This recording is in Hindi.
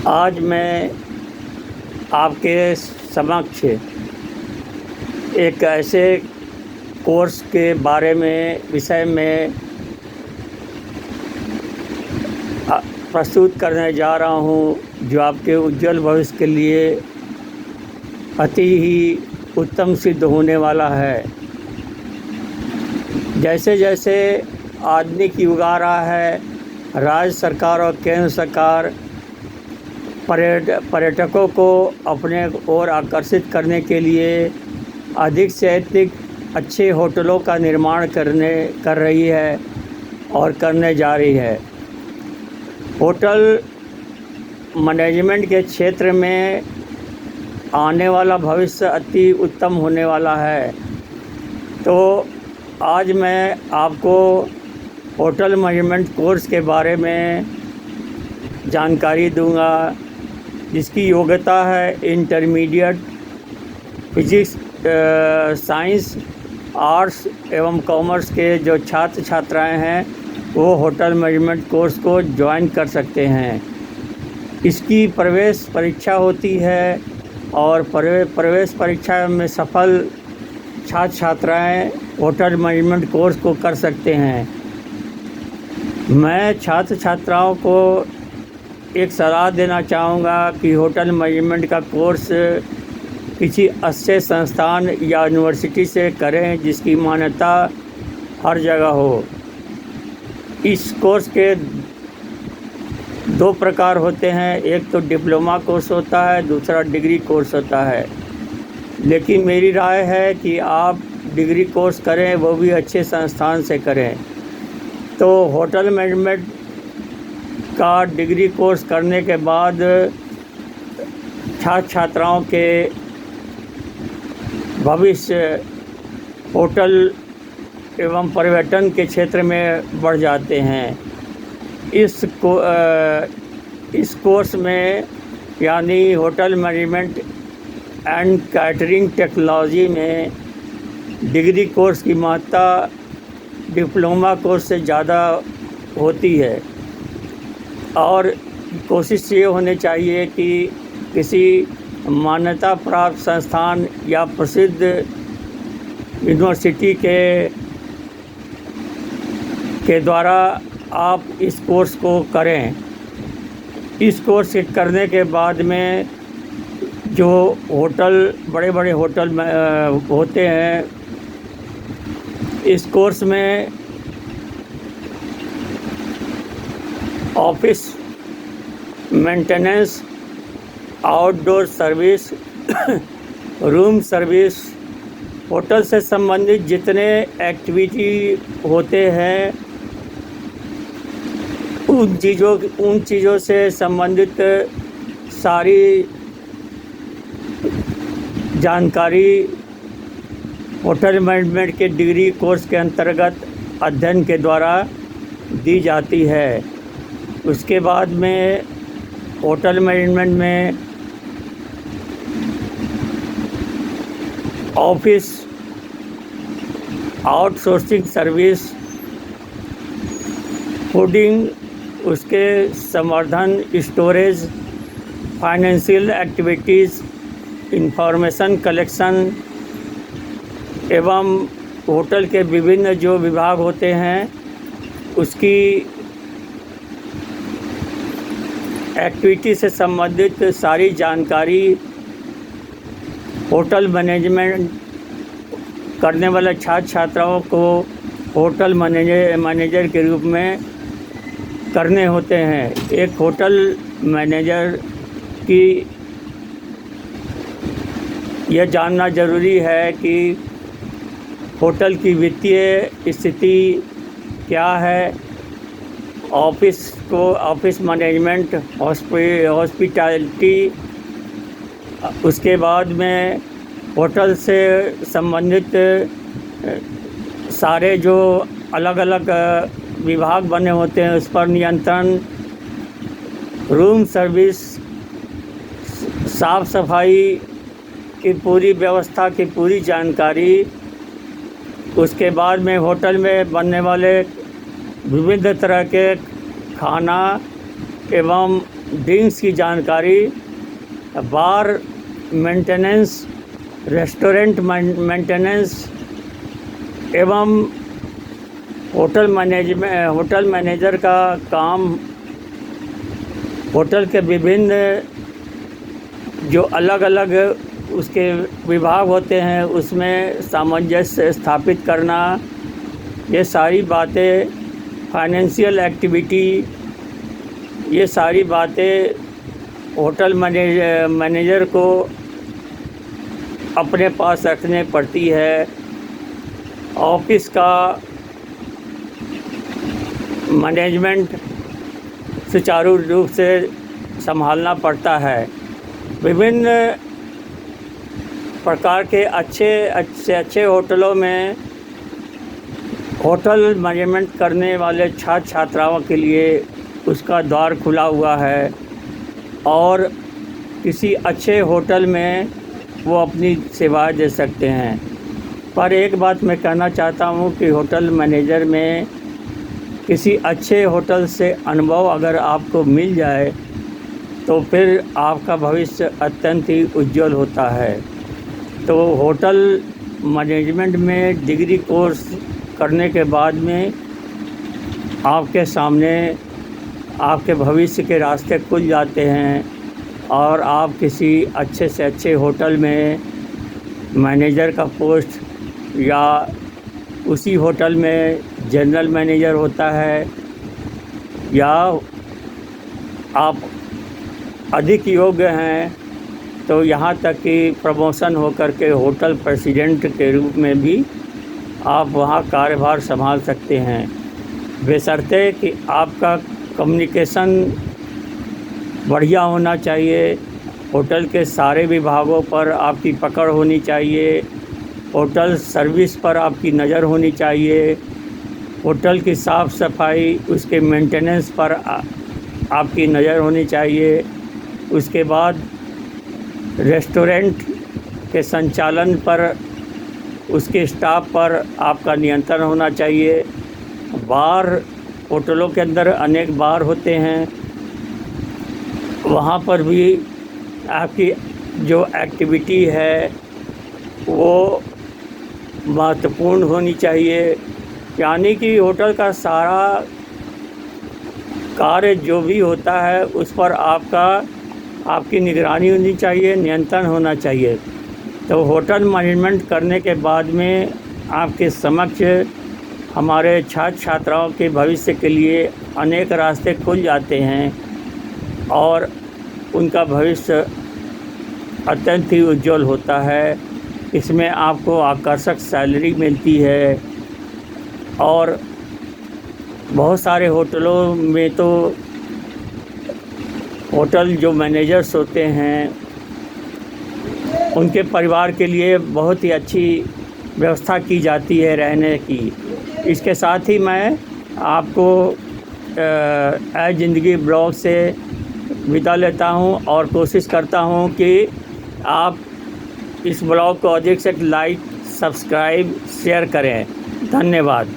आज मैं आपके समक्ष एक ऐसे कोर्स के विषय में प्रस्तुत करने जा रहा हूँ जो आपके उज्जवल भविष्य के लिए अति ही उत्तम सिद्ध होने वाला है। जैसे जैसे आधुनिक युग आ रहा है, राज्य सरकार और केंद्र सरकार पर्यटकों को अपने ओर आकर्षित करने के लिए अधिक से अधिक अच्छे होटलों का निर्माण कर रही है और करने जा रही है। होटल मैनेजमेंट के क्षेत्र में आने वाला भविष्य अति उत्तम होने वाला है। तो आज मैं आपको होटल मैनेजमेंट कोर्स के बारे में जानकारी दूंगा, जिसकी योग्यता है इंटरमीडिएट फिजिक्स, साइंस, आर्ट्स एवं कॉमर्स के जो छात्र छात्राएं हैं वो होटल मैनेजमेंट कोर्स को ज्वाइन कर सकते हैं। इसकी प्रवेश परीक्षा होती है और प्रवेश परीक्षा में सफल छात्र छात्राएं होटल मैनेजमेंट कोर्स को कर सकते हैं। मैं छात्र छात्राओं को एक सलाह देना चाहूँगा कि होटल मैनेजमेंट का कोर्स किसी अच्छे संस्थान या यूनिवर्सिटी से करें जिसकी मान्यता हर जगह हो। इस कोर्स के दो प्रकार होते हैं, एक तो डिप्लोमा कोर्स होता है, दूसरा डिग्री कोर्स होता है। लेकिन मेरी राय है कि आप डिग्री कोर्स करें, वो भी अच्छे संस्थान से करें। तो होटल मैनेजमेंट का डिग्री कोर्स करने के बाद छात्र छात्राओं के भविष्य होटल एवं पर्यटन के क्षेत्र में बढ़ जाते हैं। इस कोर्स में यानी hotel management and catering technology में डिग्री कोर्स की महत्ता डिप्लोमा कोर्स से ज़्यादा होती है और कोशिश ये होनी चाहिए कि किसी मान्यता प्राप्त संस्थान या प्रसिद्ध यूनिवर्सिटी के द्वारा आप इस कोर्स को करें। इस कोर्स के करने के बाद में जो बड़े बड़े होटल में होते हैं, इस कोर्स में office maintenance, outdoor service, room service, hotel से संबंधित जितने एक्टिविटी होते हैं उन चीज़ों से संबंधित सारी जानकारी होटल मैनेजमेंट के डिग्री कोर्स के अंतर्गत अध्ययन के द्वारा दी जाती है। उसके बाद में होटल मैनेजमेंट में ऑफिस आउटसोर्सिंग सर्विस, फूडिंग, उसके संवर्धन, storage, financial activities, information collection एवं होटल के विभिन्न जो विभाग होते हैं उसकी एक्टिविटी से संबंधित सारी जानकारी होटल मैनेजमेंट करने वाले छात्र छात्राओं को होटल मैनेजर के रूप में करने होते हैं। एक होटल मैनेजर की यह जानना ज़रूरी है कि होटल की वित्तीय स्थिति क्या है, ऑफिस मैनेजमेंट, हॉस्पिटैलिटी, उसके बाद में होटल से संबंधित सारे जो अलग अलग विभाग बने होते हैं उस पर नियंत्रण, रूम सर्विस, साफ़ सफाई की पूरी व्यवस्था की पूरी जानकारी, उसके बाद में होटल में बनने वाले विविध तरह के खाना एवं ड्रिंक्स की जानकारी, बार मेंटेनेंस, रेस्टोरेंट मेंटेनेंस एवं होटल मैनेजर का काम, होटल के विभिन्न जो अलग अलग उसके विभाग होते हैं उसमें सामंजस्य स्थापित करना, ये सारी बातें, फाइनेंशियल एक्टिविटी, ये सारी बातें होटल मैनेजर को अपने पास रखने पड़ती है। ऑफिस का मैनेजमेंट सुचारू रूप से संभालना पड़ता है। विभिन्न प्रकार के अच्छे होटलों में होटल मैनेजमेंट करने वाले छात्र छात्राओं के लिए उसका द्वार खुला हुआ है और किसी अच्छे होटल में वो अपनी सेवाएं दे सकते हैं। पर एक बात मैं कहना चाहता हूँ कि होटल मैनेजर में किसी अच्छे होटल से अनुभव अगर आपको मिल जाए तो फिर आपका भविष्य अत्यंत ही उज्जवल होता है। तो होटल मैनेजमेंट में डिग्री कोर्स करने के बाद में आपके सामने आपके भविष्य के रास्ते खुल जाते हैं और आप किसी अच्छे से अच्छे होटल में मैनेजर का पोस्ट या उसी होटल में जनरल मैनेजर होता है या आप अधिक योग्य हैं तो यहाँ तक कि प्रमोशन होकर के होटल प्रेसिडेंट के रूप में भी आप वहाँ कार्यभार संभाल सकते हैं, बशर्ते कि आपका कम्युनिकेशन बढ़िया होना चाहिए, होटल के सारे विभागों पर आपकी पकड़ होनी चाहिए, होटल सर्विस पर आपकी नज़र होनी चाहिए, होटल की साफ़ सफाई, उसके मेंटेनेंस पर आपकी नज़र होनी चाहिए। उसके बाद रेस्टोरेंट के संचालन पर, उसके स्टाफ पर आपका नियंत्रण होना चाहिए। बार, होटलों के अंदर अनेक बार होते हैं, वहाँ पर भी आपकी जो एक्टिविटी है वो महत्वपूर्ण होनी चाहिए। यानी कि होटल का सारा कार्य जो भी होता है उस पर आपकी निगरानी होनी चाहिए, नियंत्रण होना चाहिए। तो होटल मैनेजमेंट करने के बाद में आपके समक्ष हमारे छात्र छात्राओं के भविष्य के लिए अनेक रास्ते खुल जाते हैं और उनका भविष्य अत्यंत ही उज्जवल होता है। इसमें आपको आकर्षक सैलरी मिलती है और बहुत सारे होटलों में तो होटल जो मैनेजर्स होते हैं उनके परिवार के लिए बहुत ही अच्छी व्यवस्था की जाती है रहने की। इसके साथ ही मैं आपको ज़िंदगी ब्लॉग से विदा लेता हूं और कोशिश करता हूं कि आप इस ब्लॉग को अधिक से लाइक, सब्सक्राइब, शेयर करें। धन्यवाद।